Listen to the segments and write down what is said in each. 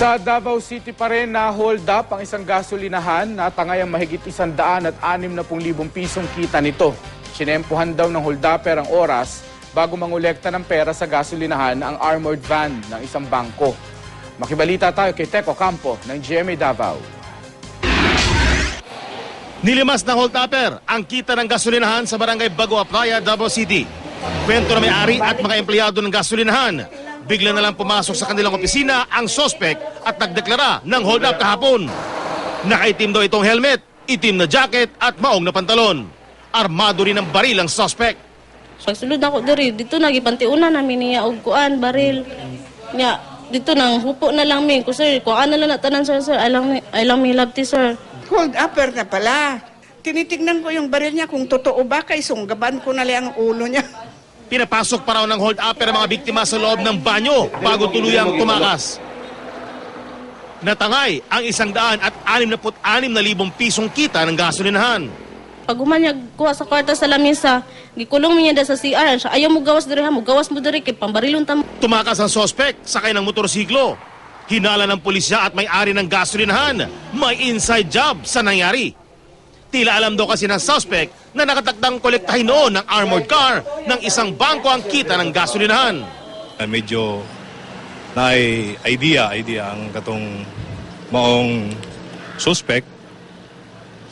Sa Davao City pa rin na hold up ang isang gasolinahan na tangay ang mahigit 160,000 pisong kita nito. Sinempuhan daw ng hold-upper ang oras bago mangolekta ng pera sa gasolinahan ang armored van ng isang bangko. Makibalita tayo kay Teco Campo ng GMA Davao. Nilimas ng hold-upper ang kita ng gasolinahan sa barangay Bagua Playa, Davao City. Kwento na may-ari at mga empleyado ng gasolinahan. Bigla na lang pumasok sa kanilang opisina ang sospek at nagdeklara ng hold-up kahapon. Nakaitim daw itong helmet, itim na jacket at maong na pantalon. Armado rin ng baril ang sospek. Pagsulod ako diri, dito nagipantiuna namin niya og kuan baril. Nya dito nang hupo na lang mi ko sir, kuan na lang natanan sir, I lang me love tea, sir. Hold upper na pala. Tinitignan ko yung baril niya kung totoo ba kay sunggaban ko na lang ang ulo niya. Pinapasok pa raw ng hold-upper ang mga biktima sa loob ng banyo bago tuluyang tumakas. Natangay ang 166,000 pisong kita ng gasolinahan. Pag humanyag kuha sa kwarta sa lamisa, gikulong niya da sa CR. Siya, ayaw mo gawas diri ha, mo gawas mo diri kay pambarilon tam. Tumakas ang sospek sakay ng motorsiklo. Hinala ng pulisya at may-ari ng gasolinahan. May inside job sa nangyari. Tila alam daw kasi ng suspect na nakatakdang kolektahin noon ng armored car ng isang bangko ang kita ng gasolinahan. Medyo na idea ang katong maong suspect.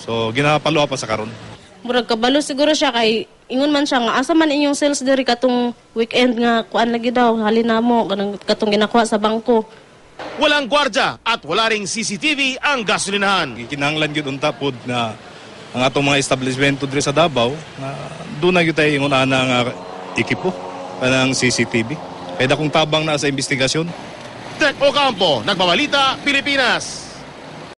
So ginapalo pa sa karon. Murag kabalo siguro siya kay ingon man siya nga asa man inyong sales diri katong weekend nga kuan lagi daw halin namo katong ginakuha sa bangko. Walang gwardya at wala ring CCTV ang gasolinahan. Kinahanglan gyud unta pod na ang atong mga establishmento diri sa Davao na doon na gyud tay ingon ana nga ekipo kanang CCTV. Kaya kung tabang na sa investigasyon. Teco Campo, Nagbabalita, Pilipinas.